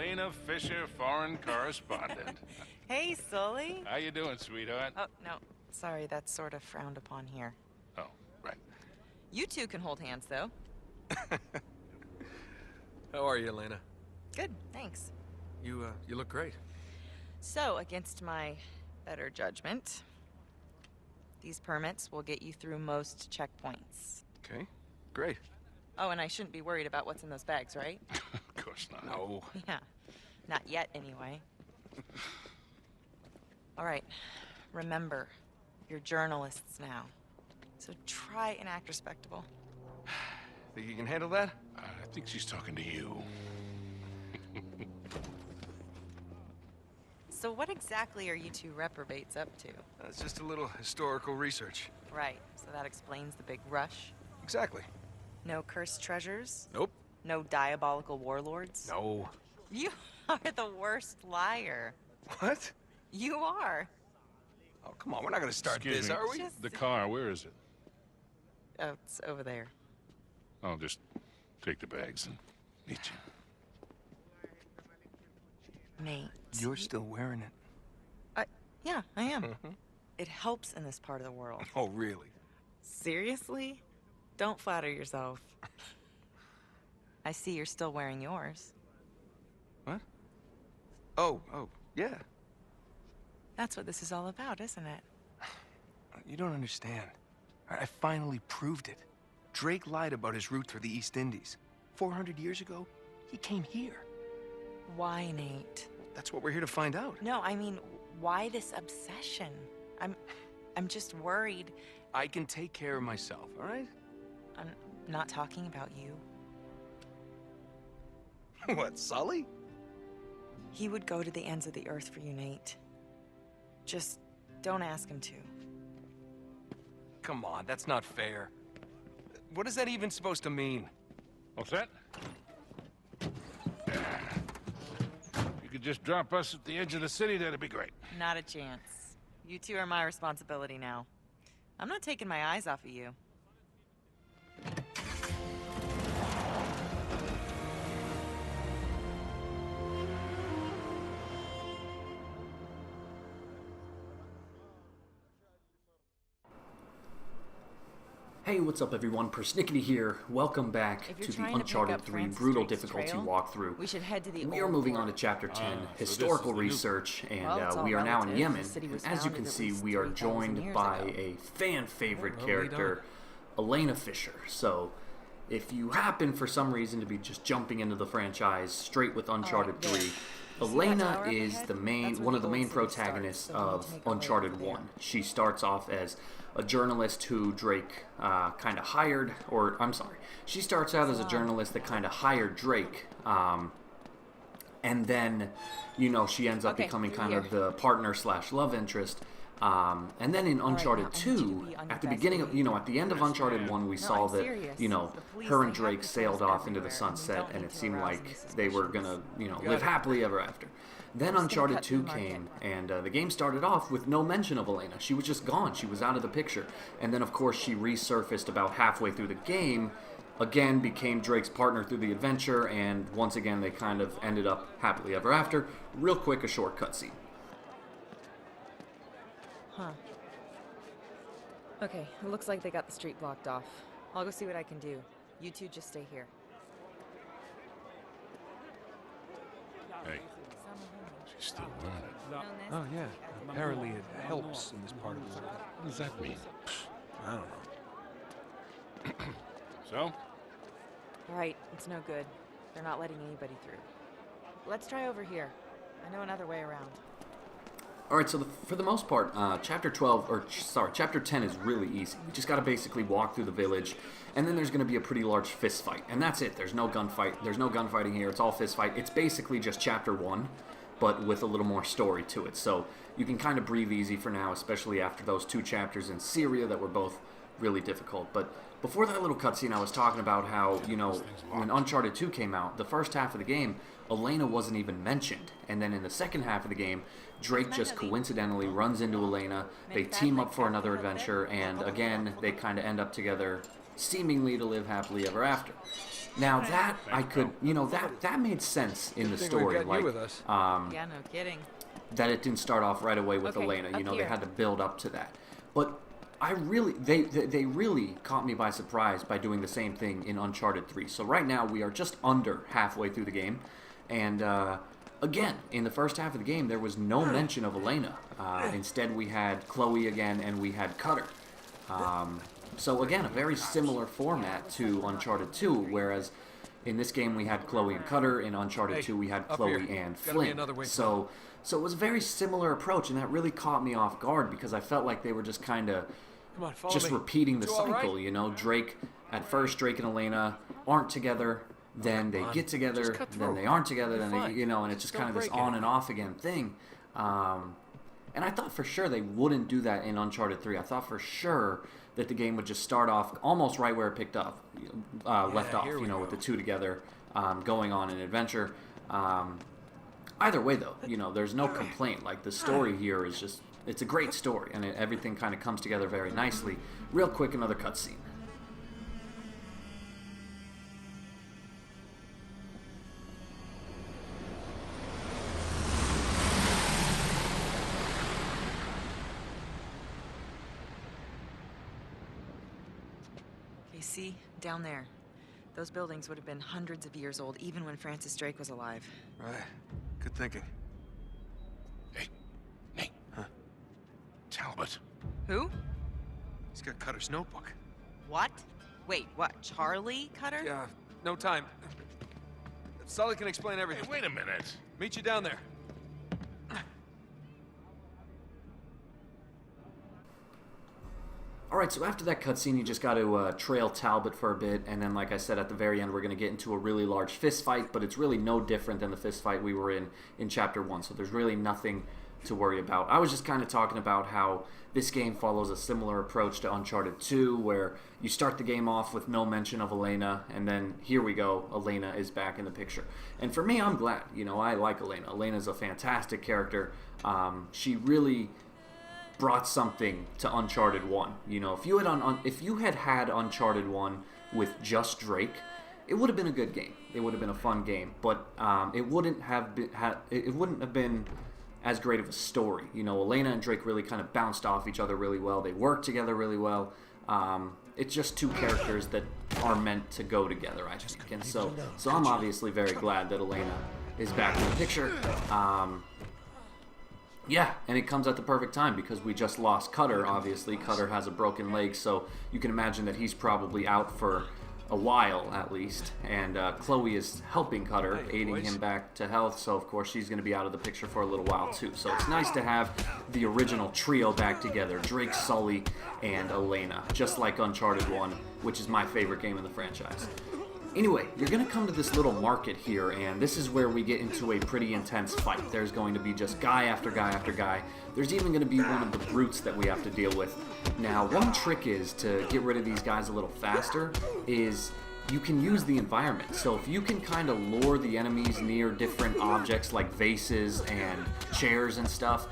Elena Fisher, foreign correspondent. Hey, Sully. How you doing, sweetheart? Oh, no. Sorry, that's sort of frowned upon here. Oh, right. You two can hold hands, though. How are you, Elena? Good, thanks. You look great. So, against my better judgment, these permits will get you through most checkpoints. Okay, great. Oh, and I shouldn't be worried about what's in those bags, right? Of course not. No. Yeah. Not yet, anyway. All right. Remember, you're journalists now. So try and act respectable. Think you can handle that? I think she's talking to you. So what exactly are you two reprobates up to? It's just a little historical research. Right, so that explains the big rush. Exactly. No cursed treasures? Nope. No diabolical warlords? No. You are the worst liar. What? You are. Oh, come on, we're not gonna start Excuse this, me. are we? Just- The car, where is it? Oh, it's over there. I'll just take the bags and meet you. Nate. You're still wearing it. Yeah, I am. Mm-hmm. It helps in this part of the world. Oh, really? Seriously? Don't flatter yourself. I see you're still wearing yours. What? Oh, yeah. That's what this is all about, isn't it? You don't understand. I finally proved it. Drake lied about his route through the East Indies. 400 years ago, he came here. Why, Nate? That's what we're here to find out. No, I mean, why this obsession? I'm just worried. I can take care of myself, all right? I'm not talking about you. What, Sully? He would go to the ends of the earth for you, Nate. Just don't ask him to. Come on, that's not fair. What is that even supposed to mean? All set? You could just drop us at the edge of the city, that'd be great. Not a chance. You two are my responsibility now. I'm not taking my eyes off of you. Hey, what's up everyone? PersNikity here. Welcome back If you're to the trying to pick Uncharted up 3 Francis brutal Drake's difficulty trail, walkthrough. we should head to the We are old moving fort. on to Chapter 10, so this Historical is the new- Research, and Well, it's all we are now in relative. Yemen. The city was And as you founded can at see, least we are 3,000 joined years by ago. a fan-favorite Well, lead character, Elena Fisher. So, if you happen for some reason to be just jumping into the franchise straight with Uncharted there. 3, You see that Elena tower up is ahead? the That's where one of the the main old city starts, protagonists so we need to of make our way Uncharted over there. 1. She starts off as a journalist who Drake kind of hired, or I'm sorry, she starts out as a journalist that kind of hired Drake, and then, you know, she ends up Okay, becoming through kind of here. the partner slash love interest. And then in Uncharted now I need you to 2, be on at the your best beginning of, behavior. you know, at the end of Uncharted 1, we saw I'm that, serious. you know, The police, her and they Drake have sailed patrols off into the everywhere, and we sunset, don't and need it to seemed arouse like any they were suspicions. gonna, you know, Got live it. happily ever after. Then just gonna Uncharted cut 2 through Market. came, and the game started off with no mention of Elena. She was just gone. She was out of the picture. And then, of course, she resurfaced about halfway through the game, again became Drake's partner through the adventure, and once again they kind of ended up happily ever after. Real quick, a short cutscene. Huh. Okay, it looks like they got the street blocked off. I'll go see what I can do. You two just stay here. Hey, she's still wearing it. Oh, yeah. Apparently it helps in this part of the world. What does that mean? I don't know. So? All right, it's no good. They're not letting anybody through. Let's try over here. I know another way around. Alright, so for the most part, Chapter 10 is really easy. We just gotta basically walk through the village, and then there's gonna be a pretty large fist fight. And that's it. There's no gunfight. There's no gunfighting here. It's all fist fight. It's basically just Chapter 1, but with a little more story to it. So you can kind of breathe easy for now, especially after those 2 chapters in Syria that were both really difficult. But before that little cutscene, I was talking about how, you know, when Uncharted 2 came out, the first half of the game, Elena wasn't even mentioned. And then in the second half of the game, Drake just coincidentally runs into Elena, they team up for another adventure, and again, they kind of end up together, seemingly to live happily ever after. Now that I could, that made sense in the story. We've got you with us. Yeah, no kidding. That it didn't start off right away with Okay, Elena. up They here. had to build up to that. But they really caught me by surprise by doing the same thing in Uncharted 3. So right now we are just under halfway through the game, and again, in the first half of the game, there was no mention of Elena. Instead, we had Chloe again, and we had Cutter. So again, a very similar format to Uncharted 2, whereas in this game we had Chloe and Cutter. In Uncharted 2, we had up Chloe here. and Gotta be Flynn. another way. So it was a very similar approach, and that really caught me off guard because I felt like they were just kind of Come on, follow just me. repeating the You all right? cycle. Drake and Elena aren't together, then they get together, Just cut then through. they aren't together, You're then fine. they, and it's just kind of this Don't break on it. and off again thing. And I thought for sure they wouldn't do that in Uncharted 3. I thought for sure that the game would just start off almost right where it picked up, left off, here we with go. the two together, going on an adventure. Either way, though, there's no complaint. Like, the story here is just, it's a great story, and everything kind of comes together very nicely. Real quick, another cutscene. Okay, see? Down there. Those buildings would have been hundreds of years old, even when Francis Drake was alive. Right. Good thinking. Hey, Nate. Huh? Talbot. Who? He's got Cutter's notebook. What? Wait, what? Charlie Cutter? Yeah, no time. Sully can explain Hey, everything. wait a minute. Meet you down there. Alright, so after that cutscene, you just got to trail Talbot for a bit, and then, like I said, at the very end, we're going to get into a really large fist fight, but it's really no different than the fist fight we were in Chapter 1, so there's really nothing to worry about. I was just kind of talking about how this game follows a similar approach to Uncharted 2, where you start the game off with no mention of Elena, and then here we go, Elena is back in the picture. And for me, I'm glad. I like Elena. Elena's a fantastic character. She really brought something to Uncharted 1. If you had Uncharted 1 with just Drake, it would have been a good game. It would have been a fun game, but it wouldn't have been as great of a story. Elena and Drake really kind of bounced off each other really well. They worked together really well. It's just two characters that are meant to go together, I think. And so I'm obviously very glad that Elena is back in the picture. Yeah, and it comes at the perfect time because we just lost Cutter, obviously. Cutter has a broken leg, so you can imagine that he's probably out for a while, at least. And Chloe is helping Cutter, aiding him back to health, so of course she's going to be out of the picture for a little while, too. So it's nice to have the original trio back together, Drake, Sully, and Elena, just like Uncharted 1, which is my favorite game in the franchise. Anyway, you're going to come to this little market here, and this is where we get into a pretty intense fight. There's going to be just guy after guy after guy. There's even going to be one of the brutes that we have to deal with. Now, one trick is to get rid of these guys a little faster is you can use the environment. So if you can kind of lure the enemies near different objects like vases and chairs and stuff,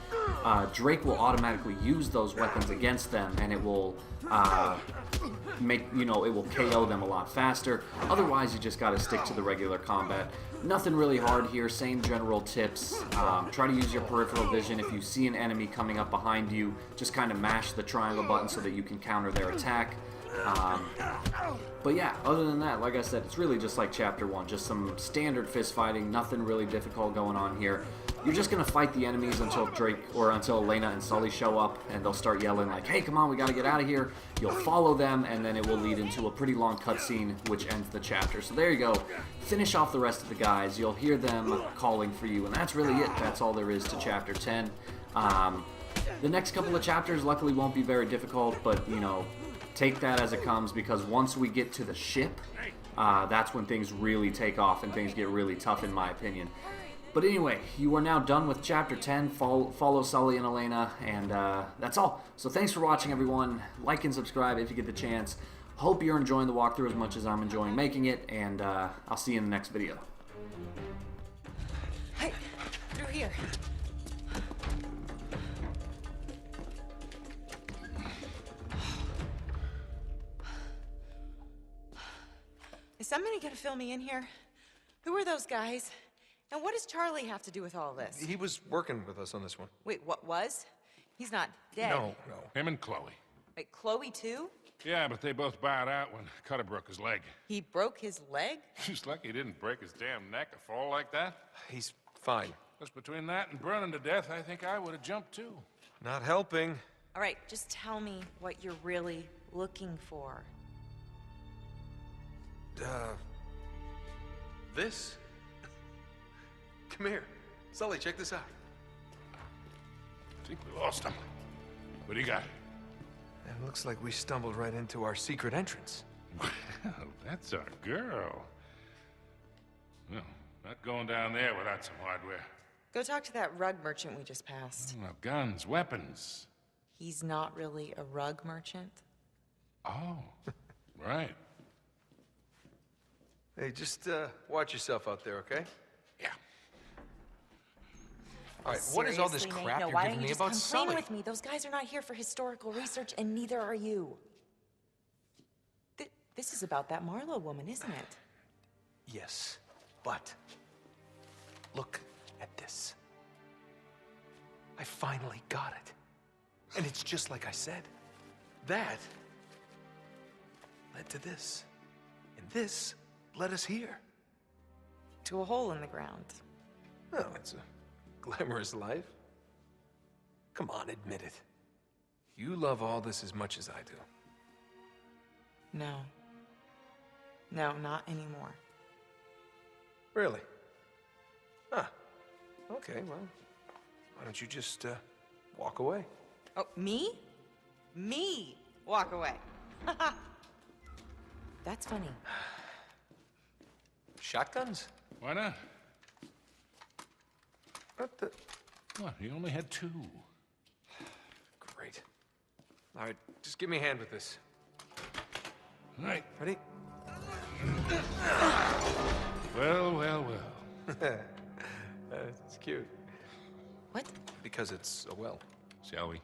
Drake will automatically use those weapons against them, and it will it will KO them a lot faster. Otherwise, you just got to stick to the regular combat. Nothing really hard here, same general tips. Try to use your peripheral vision. If you see an enemy coming up behind you, just kind of mash the triangle button so that you can counter their attack. But yeah, other than that, like I said, it's really just like Chapter 1, just some standard fist fighting, nothing really difficult going on here. You're just going to fight the enemies until until Elena and Sully show up, and they'll start yelling like, hey, come on, we got to get out of here. You'll follow them, and then it will lead into a pretty long cutscene, which ends the chapter. So there you go. Finish off the rest of the guys. You'll hear them calling for you, and that's really it. That's all there is to Chapter 10. The next couple of chapters, luckily, won't be very difficult, but, take that as it comes, because once we get to the ship, that's when things really take off and things get really tough, in my opinion. But anyway, you are now done with Chapter 10. Follow Sully and Elena, and that's all. So thanks for watching, everyone. Like and subscribe if you get the chance. Hope you're enjoying the walkthrough as much as I'm enjoying making it, and I'll see you in the next video. Hey, through here. Is somebody gonna fill me in here? Who are those guys? And what does Charlie have to do with all this? He was working with us on this one. Wait, what was? He's not dead. No. Him and Chloe. Wait, Chloe too? Yeah, but they both bowed out when Cutter broke his leg. He broke his leg? Just lucky he didn't break his damn neck or fall like that. He's fine. Just between that and burning to death, I think I would have jumped too. Not helping. All right, just tell me what you're really looking for. This? Come here. Sully, check this out. I think we lost him. What do you got? It looks like we stumbled right into our secret entrance. Well, that's our girl. No, not going down there without some hardware. Go talk to that rug merchant we just passed. No, guns, weapons. He's not really a rug merchant. Oh, right. Hey, just watch yourself out there, okay? Yeah. All right, what is all this Seriously, crap Nate? No, you're why giving don't me you just about come Sully? clean with me? Those guys are not here for historical research, and neither are you. This is about that Marlowe woman, isn't it? Yes, but look at this. I finally got it. And it's just like I said. That led to this. And this led us here. To a hole in the ground. Oh, it's a glamorous life. Come on, admit it. You love all this as much as I do. No. No, not anymore. Really? Huh. Okay, well, why don't you just walk away? Oh, me? Me walk away. That's funny. Shotguns? Why not? What the? What, you only had 2. Great. All right, just give me a hand with this. All right. Ready? Well, well, well. It's cute. What? Because it's a well. Shall we?